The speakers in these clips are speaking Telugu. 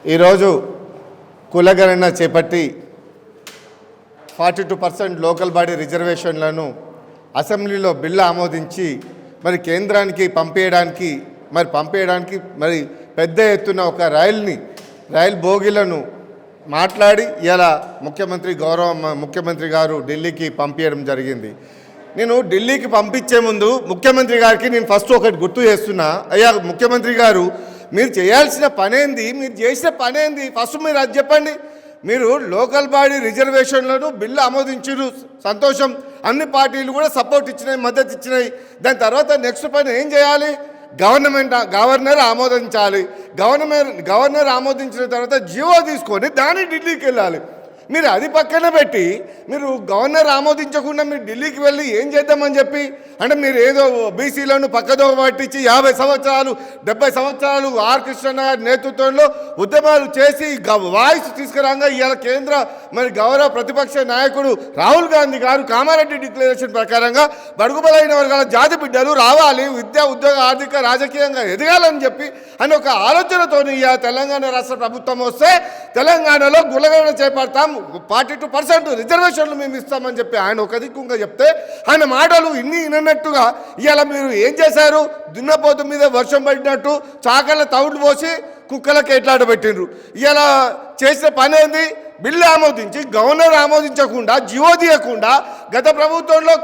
ఈరోజు కులగణన చేపట్టి 42% లోకల్ బాడీ రిజర్వేషన్లను అసెంబ్లీలో బిల్లు ఆమోదించి మరి కేంద్రానికి పంపేయడానికి మరి పెద్ద ఎత్తున ఒక రైల్ బోగీలను మాట్లాడి ఇలా ముఖ్యమంత్రి గారు ఢిల్లీకి పంపించడం జరిగింది. నేను ఢిల్లీకి పంపించే ముందు ముఖ్యమంత్రి గారికి నేను ఫస్ట్ ఒకటి గుర్తు చేస్తున్నా. అయ్యా ముఖ్యమంత్రి గారు, మీరు చేయాల్సిన పనేంది, మీరు చేసిన పనేంది ఫస్ట్ మీరు అది చెప్పండి. మీరు లోకల్ బాడీ రిజర్వేషన్లను బిల్లు ఆమోదించారు, సంతోషం. అన్ని పార్టీలు కూడా సపోర్ట్ ఇచ్చినాయి, మద్దతు ఇచ్చినాయి. దాని తర్వాత నెక్స్ట్ పని ఏం చేయాలి? గవర్నర్ ఆమోదించాలి. గవర్నర్ ఆమోదించిన తర్వాత జీవో తీసుకొని దాన్ని ఢిల్లీకి వెళ్ళాలి. మీరు అది పక్కన పెట్టి మీరు గవర్నర్ ఆమోదించకుండా మీరు ఢిల్లీకి వెళ్ళి ఏం చేద్దామని చెప్పి అంటే మీరు ఏదో బీసీలను పక్కదో పట్టించి 50 సంవత్సరాలు 70 సంవత్సరాలు ఆర్ కృష్ణ గారి నేతృత్వంలో ఉద్యమాలు చేసి వాయిస్ తీసుకురాగా ఇవాళ కేంద్ర మరి గౌరవ ప్రతిపక్ష నాయకుడు రాహుల్ గాంధీ గారు కామారెడ్డి డిక్లరేషన్ ప్రకారంగా బడుగు బలైన వర్గాల జాతి బిడ్డలు రావాలి, విద్యా ఉద్యోగ ఆర్థిక రాజకీయంగా ఎదగాలని చెప్పి అని ఒక ఆలోచనతో తెలంగాణ రాష్ట్ర ప్రభుత్వం వస్తే తెలంగాణలో గులగణన చేపడతాం, 42% రిజర్వేషన్లు మేము ఇస్తామని చెప్పి ఆయన ఒక దిక్కుంగా చెప్తే ఆయన మాటలు విన్నట్టుగా ఇవాళ మీరు ఏం చేశారు? దున్నపోతు మీద వర్షం పడినట్టు చాకళ్ళ తౌడు పోసి కుక్కలకి ఎట్లాట పెట్టిండ్రు. ఇవాళ చేసిన పని ఏంది? బిల్లు ఆమోదించి గవర్నర్ ఆమోదించకుండా జీవో తీయకుండా గత ప్రభుత్వంలో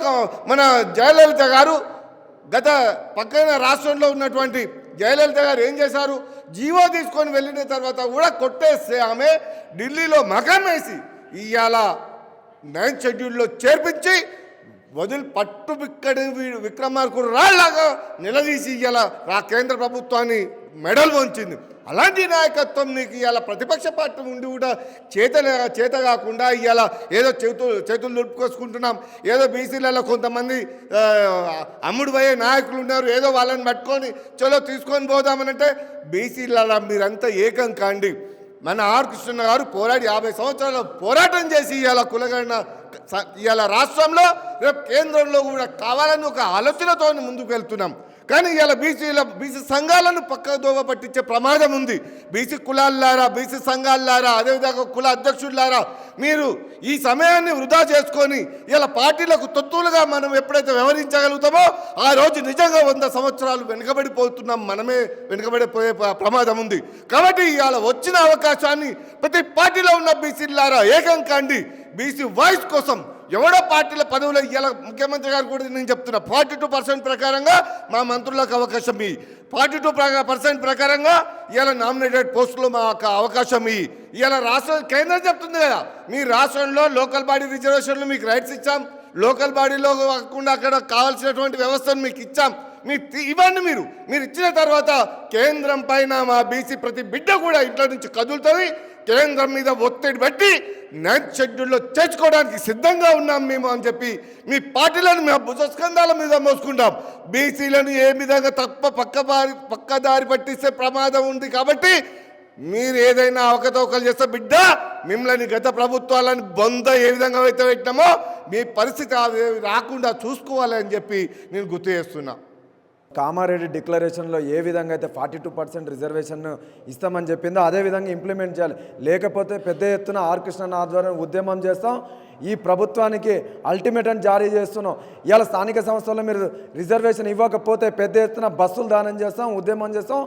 మన జయలలిత గారు గత పక్కన రాష్ట్రంలో ఉన్నటువంటి జయలలిత గారు ఏం చేశారు? జీవో తీసుకొని వెళ్ళిన తర్వాత కూడా కొట్టేస్తే ఆమె ఢిల్లీలో మకం వేసి ఇవాళ 9th షెడ్యూల్లో చేర్పించి పట్టు బిక్కడి విక్రమార్కుడు రాళ్లాగా నిలదీసి ఇవాళ కేంద్ర ప్రభుత్వాన్ని మెడల్ వంచింది. అలాంటి నాయకత్వం నీకు ఇవాళ ప్రతిపక్ష పార్టీ ఉండి కూడా చేత కాకుండా ఇవాళ ఏదో చేతులు దులుపుకొసుకుంటున్నాం, ఏదో బీసీలలో కొంతమంది అమ్ముడు పోయే నాయకులు ఉన్నారు, ఏదో వాళ్ళని పట్టుకొని చలో తీసుకొని పోదామనంటే బీసీలలో మీరంతా ఏకం కాండి. మన ఆర్ కృష్ణ గారు 50 సంవత్సరాల పోరాటం చేసి ఇవాళ కులగణన ఇవాళ రాష్ట్రంలో రేపు కేంద్రంలో కూడా కావాలని ఒక ఆలోచనతో ముందుకు వెళ్తున్నాం. కానీ ఇవాళ బీసీ సంఘాలను పక్క దోవ పట్టించే ప్రమాదం ఉంది. బీసీ కులాలారా, బీసీ సంఘాలారా, అదేవిధంగా కుల అధ్యక్షులారా, మీరు ఈ సమయాన్ని వృధా చేసుకొని ఇలా పార్టీలకు తొత్తులుగా మనం ఎప్పుడైతే వ్యవహరించగలుగుతామో ఆ రోజు నిజంగా 100 సంవత్సరాలు వెనుకబడిపోతున్నాం, మనమే వెనుకబడిపోయే ప్రమాదం ఉంది. కాబట్టి ఇవాళ వచ్చిన అవకాశాన్ని ప్రతి పార్టీలో ఉన్న బీసీలారా ఏకం కాండి. బీసీ వాయిస్ కోసం ఎవడో పార్టీల పదవులు ఇలా ముఖ్యమంత్రి గారు కూడా నేను చెప్తున్నా 42% ప్రకారంగా మా మంత్రులకు అవకాశం ఇవి, 42% ప్రకారంగా ఇలా నామినేటెడ్ పోస్టులు మాకు అవకాశం ఇవి. ఇలా కేంద్రం చెప్తుంది కదా, మీ రాష్ట్రంలో లోకల్ బాడీ రిజర్వేషన్లు మీకు రైట్స్ ఇచ్చాం, లోకల్ బాడీలో కాకుండా అక్కడ కావాల్సినటువంటి వ్యవస్థను మీకు ఇచ్చాం, ఇవ్వండి. మీరు ఇచ్చిన తర్వాత కేంద్రం పైన మా బీసీ ప్రతి బిడ్డ కూడా ఇంట్లో నుంచి కదులుతుంది. కేంద్రం మీద ఒత్తిడి పెట్టి 9th షెడ్యూల్లో చేర్చుకోవడానికి సిద్ధంగా ఉన్నాం మేము అని చెప్పి మీ పార్టీలను మేము భుజస్కంధాల మీద మోసుకుంటాం. బీసీలను ఏ విధంగా పక్కదారి పట్టిస్తే ప్రమాదం ఉంది. కాబట్టి మీరు ఏదైనా అవకతవకలు చేస్తే బిడ్డ మిమ్మల్ని గత ప్రభుత్వాలను బొంద ఏ విధంగా అయితే పెట్టినామో మీ పరిస్థితి రాకుండా చూసుకోవాలి అని చెప్పి నేను గుర్తు చేస్తున్నా. కామారెడ్డి డిక్లరేషన్లో ఏ విధంగా అయితే 42% రిజర్వేషన్ ఇస్తామని చెప్పిందో అదేవిధంగా ఇంప్లిమెంట్ చేయాలి. లేకపోతే పెద్ద ఎత్తున ఆర్ కృష్ణ ఆధ్వర్యం ఉద్యమం చేస్తాం. ఈ ప్రభుత్వానికి అల్టిమేటం జారీ చేస్తున్నాం. ఇవాళ స్థానిక సంస్థల్లో మీరు రిజర్వేషన్ ఇవ్వకపోతే పెద్ద ఎత్తున బస్సులు దానం చేస్తాం, ఉద్యమం చేస్తాం,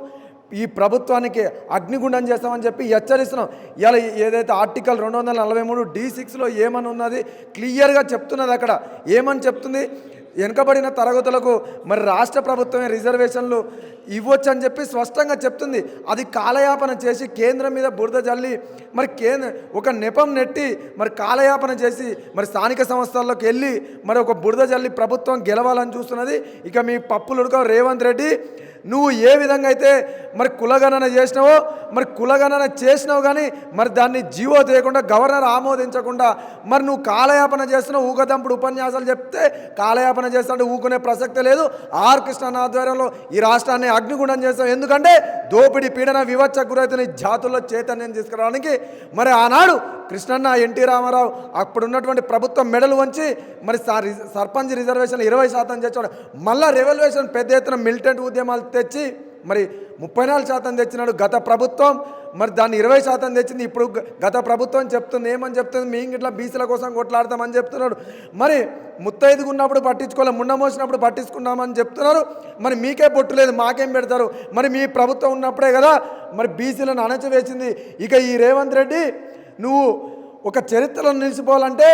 ఈ ప్రభుత్వానికి అగ్నిగుండం చేస్తామని చెప్పి హెచ్చరిస్తున్నాం. ఇలా ఏదైతే ఆర్టికల్ 243 D6లో ఏమని ఉన్నది క్లియర్గా చెప్తున్నది. అక్కడ ఏమని చెప్తుంది? వెనుకబడిన తరగతులకు మరి రాష్ట్ర ప్రభుత్వమే రిజర్వేషన్లు ఇవ్వచ్చు అని చెప్పి స్పష్టంగా చెప్తుంది. అది కాలయాపన చేసి కేంద్రం మీద బురద జల్లి మరి ఒక నెపం నెట్టి మరి కాలయాపన చేసి మరి స్థానిక సంస్థల్లోకి వెళ్ళి మరి ఒక బురద జల్లి ప్రభుత్వం గెలవాలని చూస్తున్నది. ఇక మీ పప్పులుడుక రేవంత్ రెడ్డి, నువ్వు ఏ విధంగా అయితే మరి కులగణన చేసినావు కానీ మరి దాన్ని జీవో తీయకుండా గవర్నర్ ఆమోదించకుండా మరి నువ్వు కాలయాపన చేస్తున్నావు. ఊకదంపుడు ఉపన్యాసాలు చెప్తే కాలయాపన చేస్తుంటే ఊకునే ప్రసక్తే లేదు. ఆర్ కృష్ణ ఆధ్వర్యంలో ఈ రాష్ట్రాన్ని అగ్నిగుండం చేస్తాం. ఎందుకంటే దోపిడీ పీడన వివచ్చ గురైతున్న జాతుల్లో చైతన్యం తీసుకురావడానికి మరి ఆనాడు కృష్ణన్న ఎన్టీ రామారావు అప్పుడున్నటువంటి ప్రభుత్వం మెడలు వంచి మరి సర్పంచ్ రిజర్వేషన్ 20% చేర్చాడు. మళ్ళీ రెవల్యూషన్ పెద్ద ఎత్తున మిలిటెంట్ ఉద్యమాలు తెచ్చి మరి 34% తెచ్చినాడు గత ప్రభుత్వం. మరి దాన్ని 20% తెచ్చింది. ఇప్పుడు గత ప్రభుత్వం చెప్తుంది ఏమని చెప్తుంది, మేము ఇట్లా బీసీల కోసం కొట్లాడతామని చెప్తున్నాడు. మరి ముత్తైదుగా ఉన్నప్పుడు పట్టించుకోవాలి, ముండ మోసినప్పుడు పట్టించుకున్నామని చెప్తున్నారు. మరి మీకే బొట్టు లేదు, మాకేం పెడతారు? మరి మీ ప్రభుత్వం ఉన్నప్పుడే కదా మరి బీసీలను అణచివేసింది. ఇక ఈ రేవంత్ రెడ్డి నువ్వు ఒక చరిత్రలో నిలిచిపోవాలంటే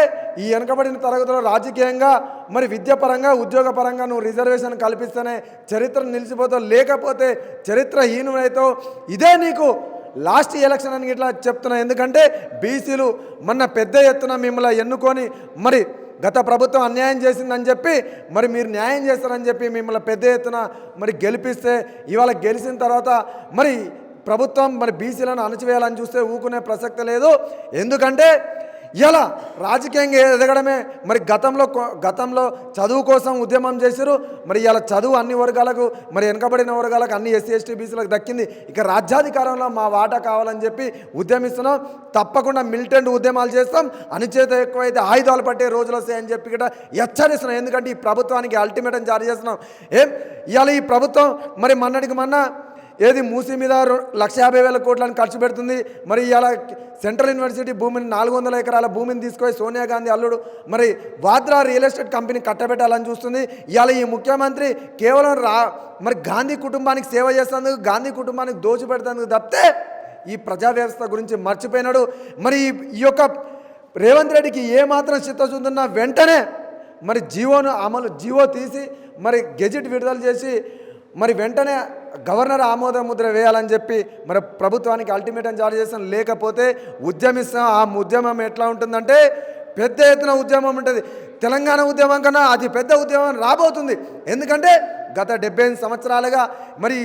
ఈ వెనుకబడిన తరగతిలో రాజకీయంగా మరి విద్యాపరంగా ఉద్యోగపరంగా నువ్వు రిజర్వేషన్ కల్పిస్తేనే చరిత్ర నిలిచిపోతావు, లేకపోతే చరిత్రహీనుడైతావు. ఇదే నీకు లాస్ట్ ఎలక్షన్ అని ఇట్లా చెప్తున్నా. ఎందుకంటే బీసీలు మొన్న పెద్ద ఎత్తున మిమ్మల్ని ఎన్నుకొని మరి గత ప్రభుత్వం అన్యాయం చేసిందని చెప్పి మరి మీరు న్యాయం చేస్తారని చెప్పి మిమ్మల్ని పెద్ద ఎత్తున మరి గెలిపిస్తే ఇవాళ గెలిచిన తర్వాత మరి ప్రభుత్వం మరి బీసీలను అణచివేయాలని చూస్తే ఊకునే ప్రసక్తి లేదు. ఎందుకంటే ఇలా రాజకీయంగా ఎదగడమే. మరి గతంలో చదువు కోసం ఉద్యమం చేశారు. మరి ఇలా చదువు అన్ని వర్గాలకు మరి వెనుకబడిన వర్గాలకు అన్ని ఎస్సీ ఎస్టీ బీసీలకు దక్కింది. ఇక రాజ్యాధికారంలో మా వాటా కావాలని చెప్పి ఉద్యమిస్తున్నాం. తప్పకుండా మిలిటెంట్ ఉద్యమాలు చేస్తాం. అణిచేత ఎక్కువైతే ఆయుధాలు పట్టే రోజులు వస్తాయని చెప్పి కూడా హెచ్చరిస్తున్నాం. ఎందుకంటే ఈ ప్రభుత్వానికి అల్టిమేటం జారీ చేస్తున్నాం. ఇవాళ ఈ ప్రభుత్వం మరి మొన్నటికి మొన్న ఏది మూసీ మీద 1,50,000 కోట్లను ఖర్చు పెడుతుంది. మరి ఇవాళ సెంట్రల్ యూనివర్సిటీ భూమిని 400 ఎకరాల భూమిని తీసుకొని సోనియా గాంధీ అల్లుడు మరి వాద్రా రియల్ ఎస్టేట్ కంపెనీ కట్టబెట్టాలని చూస్తుంది. ఇవాళ ఈ ముఖ్యమంత్రి కేవలం మరి గాంధీ కుటుంబానికి సేవ చేసేందుకు, గాంధీ కుటుంబానికి దోచిపెడతానికి తప్పితే ఈ ప్రజా వ్యవస్థ గురించి మర్చిపోయినాడు. మరి ఈ యొక్క రేవంత్ రెడ్డికి ఏమాత్రం చిత్తశుద్ధి ఉన్నా వెంటనే మరి జీవో తీసి మరి గెజిట్ విడుదల చేసి మరి వెంటనే గవర్నర్ ఆమోద ముద్ర వేయాలని చెప్పి మరి ప్రభుత్వానికి అల్టిమేటం జారీ చేస్తాం. లేకపోతే ఉద్యమిస్తాం. ఆ ఉద్యమం ఎట్లా ఉంటుందంటే పెద్ద ఎత్తున ఉద్యమం ఉంటుంది. తెలంగాణ ఉద్యమం కన్నా అది పెద్ద ఉద్యమం రాబోతుంది. ఎందుకంటే గత 78 సంవత్సరాలుగా మరి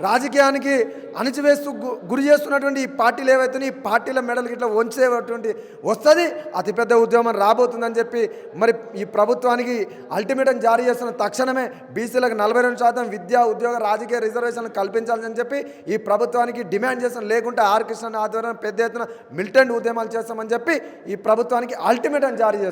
రాజకీయానికి అణచివేస్తూ గురి చేస్తున్నటువంటి ఈ పార్టీలు ఏవైతే ఈ పార్టీల మెడలు ఇట్లా వంచేటువంటి వస్తుంది అతిపెద్ద ఉద్యమం రాబోతుందని చెప్పి మరి ఈ ప్రభుత్వానికి అల్టిమేటం జారీ చేస్తున్న తక్షణమే బీసీలకు 42% విద్యా ఉద్యోగ రాజకీయ రిజర్వేషన్లు కల్పించాలని చెప్పి ఈ ప్రభుత్వానికి డిమాండ్ చేస్తాం. లేకుంటే ఆర్ కృష్ణ ఆధ్వర్యంలో పెద్ద ఎత్తున మిలిటెంట్ ఉద్యమాలు చేస్తామని చెప్పి ఈ ప్రభుత్వానికి అల్టిమేటం జారీ చేస్తాం.